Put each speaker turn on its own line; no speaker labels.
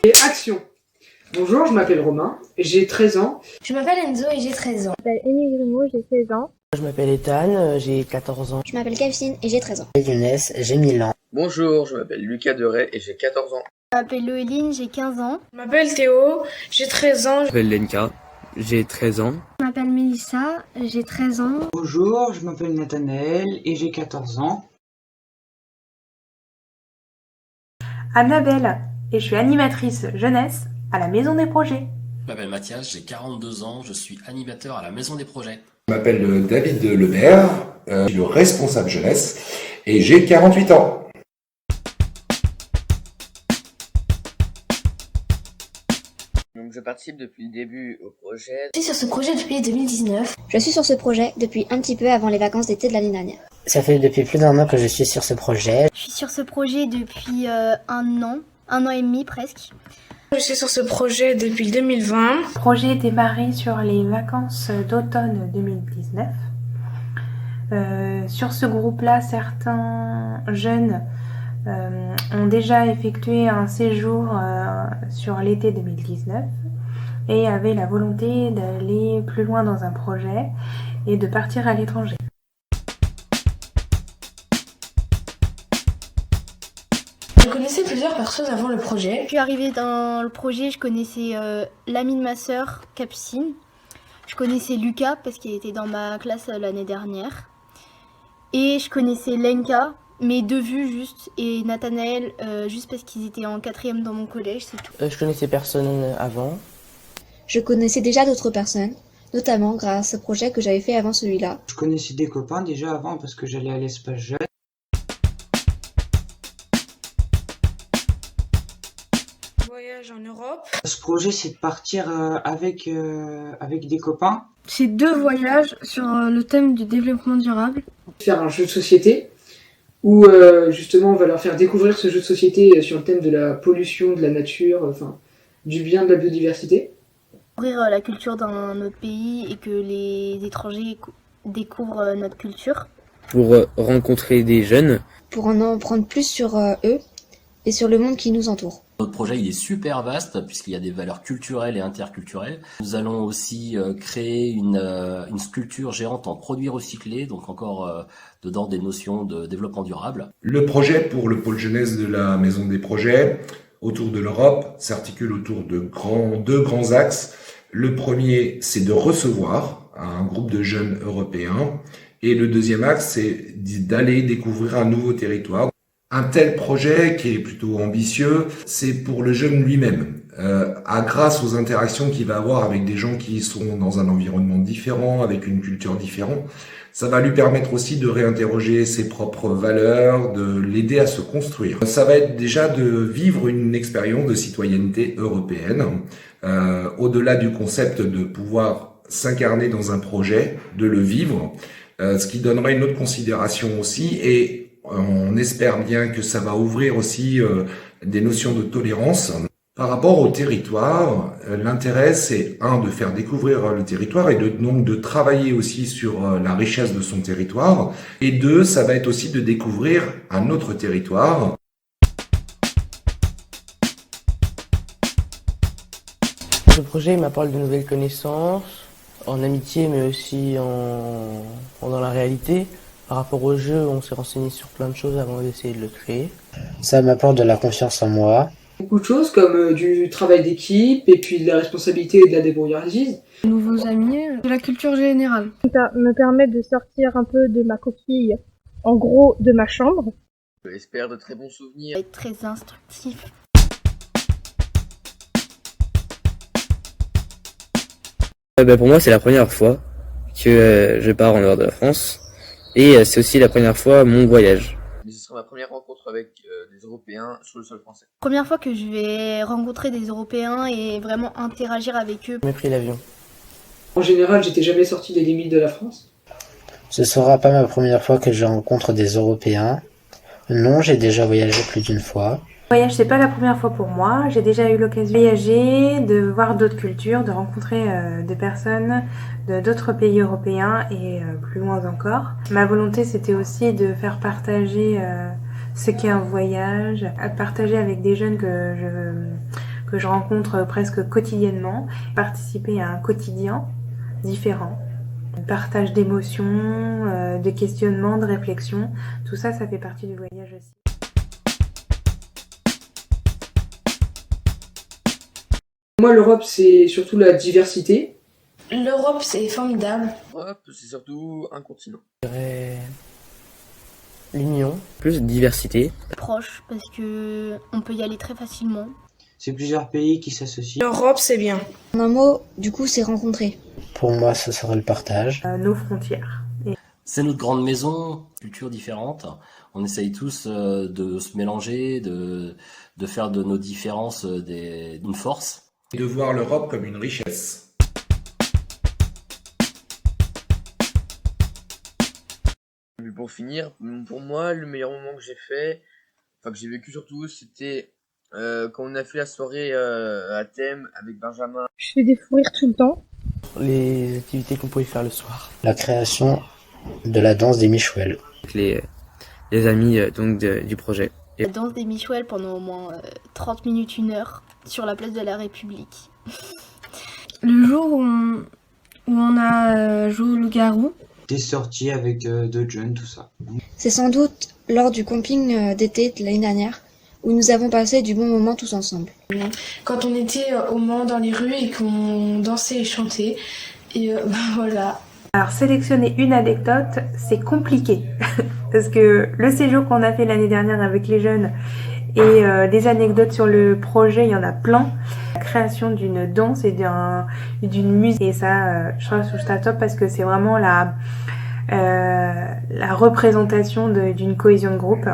Et action. Bonjour, je m'appelle Romain, j'ai 13 ans.
Je m'appelle Enzo et j'ai 13 ans.
Je m'appelle Émilie Grimaud, j'ai 16 ans.
Je m'appelle Ethan, j'ai 14 ans.
Je m'appelle Capucine et j'ai 13 ans.
Je m'appelle Younes, j'ai 1000 ans.
Bonjour, je m'appelle Lucas Deray et j'ai 14 ans.
Je m'appelle Loéline, j'ai 15 ans.
Je m'appelle Théo, j'ai 13 ans.
Je m'appelle Lenka, j'ai 13 ans.
Je m'appelle Mélissa, j'ai 13 ans.
Bonjour, je m'appelle Nathanaël et j'ai 14 ans.
Annabelle, et je suis animatrice jeunesse à la Maison des Projets.
Je m'appelle Mathias, j'ai 42 ans, je suis animateur à la Maison des Projets.
Je m'appelle David Lebert, je suis le responsable jeunesse et j'ai 48 ans.
Donc je participe depuis le début au projet.
Je suis sur ce projet depuis 2019.
Je suis sur ce projet depuis un petit peu avant les vacances d'été de l'année dernière.
Ça fait depuis plus d'1 an que je suis sur ce projet.
Je suis sur ce projet depuis un an et demi presque.
Je suis sur ce projet depuis 2020.
Le projet est démarré sur les vacances d'automne 2019. Sur ce groupe-là, certains jeunes ont déjà effectué un séjour sur l'été 2019 et avaient la volonté d'aller plus loin dans un projet et de partir à l'étranger.
Je connaissais plusieurs personnes avant le projet.
Je suis arrivée dans le projet, je connaissais l'ami de ma sœur, Capucine. Je connaissais Lucas parce qu'il était dans ma classe l'année dernière. Et je connaissais Lenka, mais de vue juste, et Nathanaël juste parce qu'ils étaient en 4e dans mon collège, c'est tout.
Je connaissais personne avant.
Je connaissais déjà d'autres personnes, notamment grâce au projet que j'avais fait avant celui-là.
Je connaissais des copains déjà avant parce que j'allais à l'espace jeune.
Voyage en Europe.
Ce projet, c'est de partir avec des copains.
C'est 2 voyages sur le thème du développement durable.
Faire un jeu de société où justement on va leur faire découvrir ce jeu de société sur le thème de la pollution, de la nature, enfin du bien de la biodiversité.
Découvrir la culture d'un autre pays et que les étrangers découvrent notre culture.
Pour rencontrer des jeunes.
Pour en apprendre plus sur eux et sur le monde qui nous entoure.
Notre projet il est super vaste puisqu'il y a des valeurs culturelles et interculturelles. Nous allons aussi créer une sculpture géante en produits recyclés, donc encore dedans des notions de développement durable.
Le projet pour le pôle jeunesse de la Maison des Projets autour de l'Europe s'articule autour de deux grands axes. Le premier, c'est de recevoir un groupe de jeunes européens. Et le deuxième axe, c'est d'aller découvrir un nouveau territoire. Un tel projet, qui est plutôt ambitieux, c'est pour le jeune lui-même. Grâce aux interactions qu'il va avoir avec des gens qui sont dans un environnement différent, avec une culture différente, ça va lui permettre aussi de réinterroger ses propres valeurs, de l'aider à se construire. Ça va être déjà de vivre une expérience de citoyenneté européenne, au-delà du concept de pouvoir s'incarner dans un projet, de le vivre, ce qui donnerait une autre considération aussi, et on espère bien que ça va ouvrir aussi des notions de tolérance. Par rapport au territoire, l'intérêt c'est de faire découvrir le territoire et donc de travailler aussi sur la richesse de son territoire. Et 2, ça va être aussi de découvrir un autre territoire.
Le projet m'apporte de nouvelles connaissances, en amitié mais aussi dans la réalité. Par rapport au jeu, on s'est renseigné sur plein de choses avant d'essayer de le créer.
Ça m'apporte de la confiance en moi.
Beaucoup de choses comme du travail d'équipe et puis de la responsabilité et de la débrouillardise.
De nouveaux amis, de la culture générale.
Ça me permet de sortir un peu de ma coquille, en gros de ma chambre.
J'espère de très bons souvenirs.
Ça va être très instructif.
Pour moi, c'est la première fois que je pars en dehors de la France. Et c'est aussi la première fois mon voyage.
Ce sera ma première rencontre avec des Européens sur le sol français.
Première fois que je vais rencontrer des Européens et vraiment interagir avec eux.
J'ai pris l'avion.
En général, j'étais jamais sorti des limites de la France.
Ce sera pas ma première fois que je rencontre des Européens. Non, j'ai déjà voyagé plus d'une fois.
Le voyage, c'est pas la première fois pour moi. J'ai déjà eu l'occasion de voyager, de voir d'autres cultures, de rencontrer des personnes d'autres pays européens et plus loin encore. Ma volonté, c'était aussi de faire partager ce qu'est un voyage, à partager avec des jeunes que je rencontre presque quotidiennement, participer à un quotidien différent. Partage d'émotions, de questionnements, de réflexions, tout ça, ça fait partie du voyage aussi.
Moi, l'Europe, c'est surtout la diversité.
L'Europe, c'est formidable.
L'Europe, c'est surtout un continent.
Je dirais l'union.
Plus de diversité.
Proche, parce que on peut y aller très facilement.
C'est plusieurs pays qui s'associent.
L'Europe, c'est bien.
En un mot, du coup, c'est rencontrer.
Pour moi, ce serait le partage.
Nos frontières.
C'est notre grande maison, cultures différentes. On essaye tous de se mélanger, de faire de nos différences une force.
Et de voir l'Europe comme une richesse.
Mais pour finir, pour moi, le meilleur moment que j'ai fait, enfin que j'ai vécu surtout, c'était quand on a fait la soirée à thème avec Benjamin.
Je fais des fous rires tout le temps.
Les activités qu'on pouvait faire le soir.
La création de la danse des Michouels.
Avec les amis donc du projet.
La danse des Michouels pendant au moins 30 minutes, 1 heure, sur la place de la République.
Le jour où on a joué au loup-garou.
Des sorties avec d'autres jeunes, tout ça.
C'est sans doute lors du camping d'été de l'année dernière où nous avons passé du bon moment tous ensemble.
Quand on était au Mans dans les rues et qu'on dansait et chantait. Et voilà.
Alors sélectionner une anecdote, c'est compliqué. Parce que le séjour qu'on a fait l'année dernière avec les jeunes et des anecdotes sur le projet, il y en a plein. La création d'une danse et d'une musique. Et ça, je trouve ça top parce que c'est vraiment la représentation d'une cohésion de groupe.